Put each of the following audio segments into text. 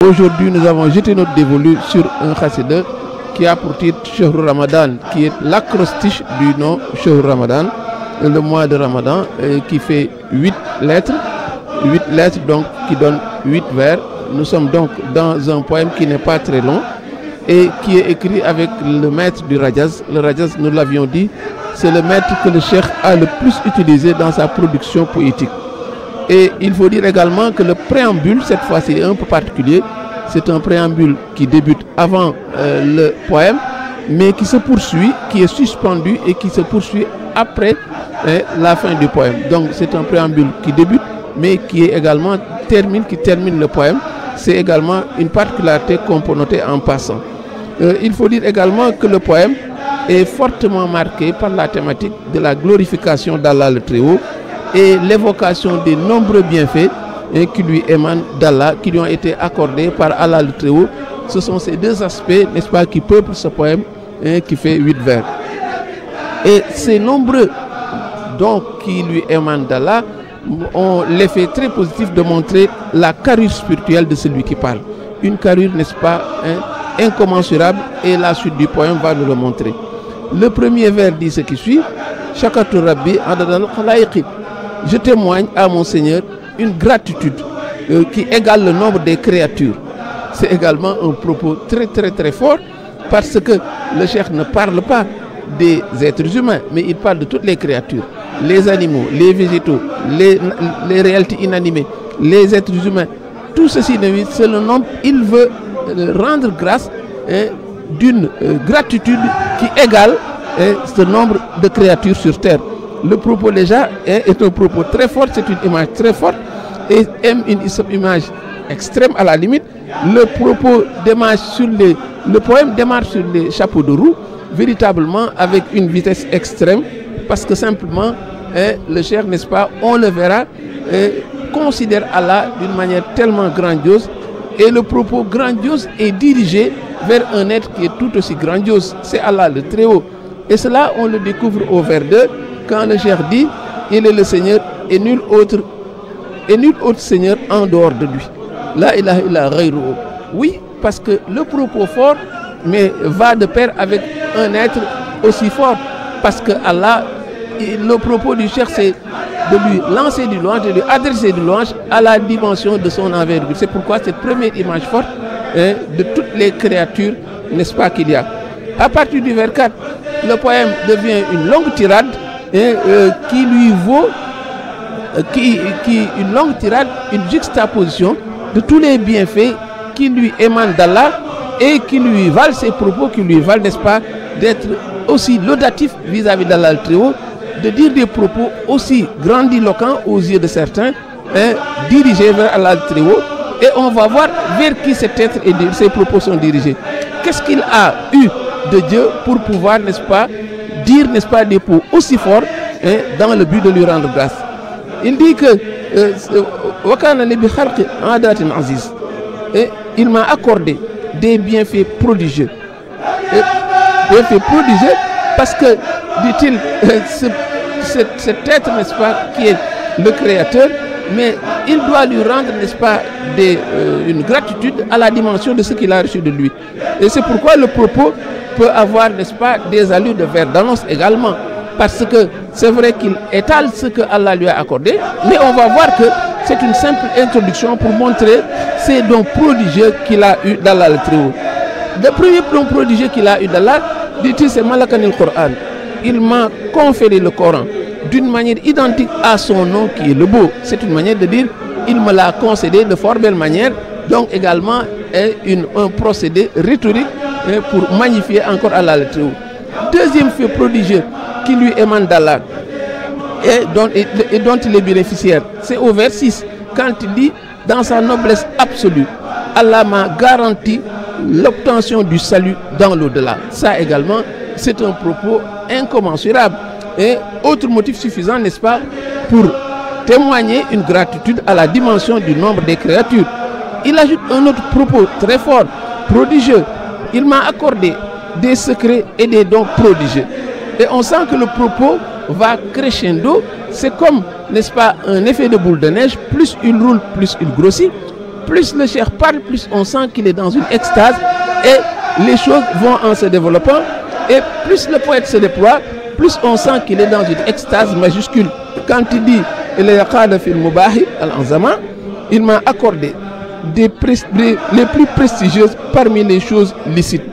Aujourd'hui, nous avons jeté notre dévolu sur un khassida qui a pour titre Shahr Ramadan, qui est l'acrostiche du nom Shahr Ramadan, le mois de Ramadan, qui fait 8 lettres donc qui donnent 8 vers. Nous sommes donc dans un poème qui n'est pas très long et qui est écrit avec le maître du Rajaz. Le Rajaz, nous l'avions dit, c'est le maître que le cheikh a le plus utilisé dans sa production poétique. Et il faut dire également que le préambule, cette fois-ci, est un peu particulier. C'est un préambule qui débute avant le poème, mais qui se poursuit, qui est suspendu et qui se poursuit après la fin du poème. Donc c'est un préambule qui débute, mais qui termine le poème. C'est également une particularité qu'on peut noter en passant. Il faut dire également que le poème est fortement marqué par la thématique de la glorification d'Allah le Très-Haut et l'évocation des nombreux bienfaits qui lui émanent d'Allah, qui lui ont été accordés par Allah le Très-Haut. Ce sont ces deux aspects, n'est-ce pas, qui peuplent ce poème qui fait 8 vers. Et ces nombreux dons qui lui émanent d'Allah ont l'effet très positif de montrer la carrure spirituelle de celui qui parle. Une carrure, n'est-ce pas, incommensurable, et la suite du poème va nous le montrer. Le premier vers dit ce qui suit: Shakatu Rabbi adadal khalayqi. Je témoigne à mon Seigneur une gratitude qui égale le nombre des créatures. C'est également un propos très fort, parce que le cheikh ne parle pas des êtres humains, mais il parle de toutes les créatures, les animaux, les végétaux, les réalités inanimées, les êtres humains. Tout ceci, c'est le nombre. Il veut rendre grâce d'une gratitude qui égale ce nombre de créatures sur terre. Le propos déjà est un propos très fort, c'est une image très forte et une image extrême à la limite. Le poème démarre sur les chapeaux de roue, véritablement avec une vitesse extrême, parce que simplement le cheikh, n'est-ce pas, on le verra, considère Allah d'une manière tellement grandiose, et le propos grandiose est dirigé vers un être qui est tout aussi grandiose, c'est Allah le Très-Haut. Et cela, on le découvre au vers 2, quand le cheikh dit: il est le Seigneur et nul autre Seigneur en dehors de lui. La ilaha illa ghayruhu. Oui, parce que le propos fort, mais va de pair avec un être aussi fort, parce que Allah, le propos du cheikh, c'est de lui lancer du louange, de lui adresser du louange à la dimension de son envergure. C'est pourquoi cette première image forte de toutes les créatures, n'est-ce pas, qu'il y a. À partir du vers 4, le poème devient une longue tirade qui lui vaut une longue tirade, une juxtaposition de tous les bienfaits qui lui émanent d'Allah et qui lui valent ces propos, qui lui valent, n'est-ce pas, d'être aussi laudatif vis-à-vis d'Allah le Très-Haut, de dire des propos aussi grandiloquents aux yeux de certains, dirigés vers Allah le Très-Haut. Et on va voir vers qui cet être et ses propos sont dirigés. Qu'est-ce qu'il a eu de Dieu pour pouvoir, n'est-ce pas, dire, n'est-ce pas, des propos aussi forts dans le but de lui rendre grâce. Il dit que il m'a accordé des bienfaits prodigieux. Bienfaits prodigieux parce que, dit-il, cet être, n'est-ce pas, qui est le Créateur, mais il doit lui rendre, n'est-ce pas, une gratitude à la dimension de ce qu'il a reçu de lui. Et c'est pourquoi le propos peut avoir, n'est-ce pas, des allures de vers d'annonce également. Parce que c'est vrai qu'il étale ce que Allah lui a accordé, mais on va voir que c'est une simple introduction pour montrer ces dons prodigieux qu'il a eu d'Allah le Très-Haut. Le premier don prodigieux qu'il a eu d'Allah, dit-il, c'est Malakanil Coran. Il m'a conféré le Coran d'une manière identique à son nom qui est le beau. C'est une manière de dire, il me l'a concédé de fort belle manière, donc également un procédé rhétorique pour magnifier encore Allah le Très-Haut. Deuxième fait prodigieux qui lui émane d'Allah et dont il est bénéficiaire, c'est au vers 6, quand il dit: dans sa noblesse absolue, Allah m'a garanti l'obtention du salut dans l'au-delà. Ça également, c'est un propos incommensurable et autre motif suffisant, n'est-ce pas, pour témoigner une gratitude à la dimension du nombre des créatures. Il ajoute un autre propos très fort, prodigieux: il m'a accordé des secrets et des dons prodigieux. Et on sent que le propos va crescendo. C'est comme, n'est-ce pas, un effet de boule de neige. Plus il roule, plus il grossit. plus le cheikh parle, plus on sent qu'il est dans une extase et les choses vont en se développant. Et plus le poète se déploie, plus on sent qu'il est dans une extase majuscule. Quand il dit il m'a accordé les plus prestigieuses parmi les choses licites.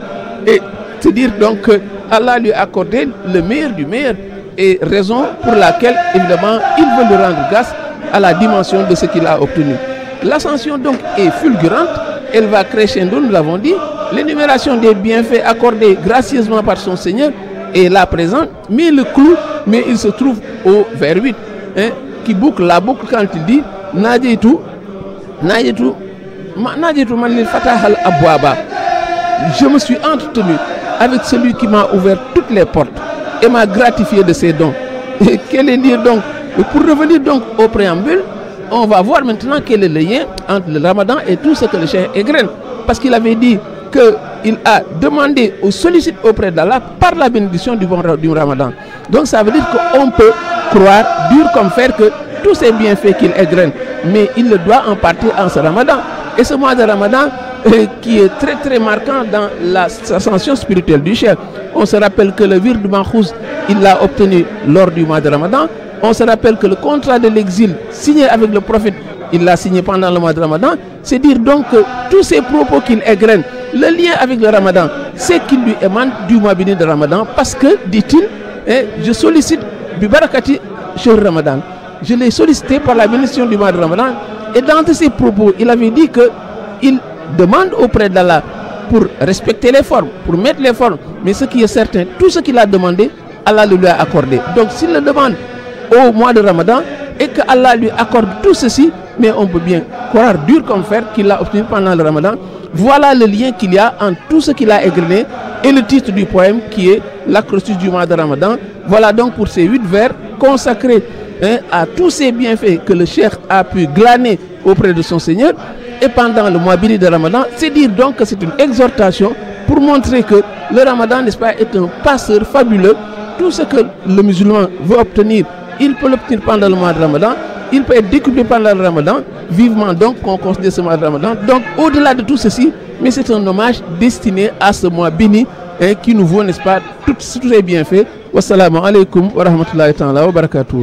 Et c'est dire donc que Allah lui a accordé le meilleur du meilleur, et raison pour laquelle évidemment il veut lui rendre grâce à la dimension de ce qu'il a obtenu. L'ascension donc est fulgurante, elle va crescendo, nous l'avons dit. L'énumération des bienfaits accordés gracieusement par son Seigneur est là présente, mais le clou, mais il se trouve au vers 8, hein, qui boucle la boucle quand il dit Najitu manil fatahal abwaba. Je me suis entretenu avec celui qui m'a ouvert toutes les portes et m'a gratifié de ses dons. Et quel est dire donc, pour revenir donc au préambule, on va voir maintenant quel est le lien entre le Ramadan et tout ce que le cheikh égrène. Parce qu'il avait dit qu'il a demandé ou sollicite auprès d'Allah par la bénédiction du Ramadan. Donc ça veut dire qu'on peut croire dur comme fer que tous ces bienfaits qu'il égrène, mais il le doit en partie en ce Ramadan. Et ce mois de Ramadan qui est très très marquant dans l'ascension spirituelle du cheikh. On se rappelle que le wird du Makhouz, il l'a obtenu lors du mois de Ramadan. On se rappelle que le contrat de l'exil signé avec le prophète, il l'a signé pendant le mois de Ramadan. C'est dire donc que tous ces propos qu'il égrène, le lien avec le Ramadan, c'est qu'il lui émane du mois béni de Ramadan, parce que, dit-il, je sollicite du barakati sur Ramadan. Je l'ai sollicité par la bénédiction du mois de Ramadan. Et dans ses propos, il avait dit qu'il demande auprès d'Allah pour respecter les formes, pour mettre les formes. Mais ce qui est certain, tout ce qu'il a demandé, Allah le lui a accordé. Donc s'il le demande au mois de Ramadan et que Allah lui accorde tout ceci, mais on peut bien croire dur comme fer qu'il l'a obtenu pendant le Ramadan. Voilà le lien qu'il y a entre tout ce qu'il a égrené et le titre du poème qui est l'acrostiche du mois de Ramadan. Voilà donc pour ces 8 vers consacrés à tous ces bienfaits que le cheikh a pu glaner auprès de son Seigneur. Et pendant le mois béni de Ramadan, c'est dire donc que c'est une exhortation pour montrer que le Ramadan, n'est-ce pas, est un passeur fabuleux. Tout ce que le musulman veut obtenir, il peut l'obtenir pendant le mois de Ramadan. Il peut être décuplé pendant le Ramadan. Vivement donc qu'on considère ce mois de Ramadan. Donc au-delà de tout ceci, mais c'est un hommage destiné à ce mois béni qui nous vaut, n'est-ce pas, tous ces bienfaits. Wassalamu alaikum wa rahmatullahi ta'ala wa barakatuh.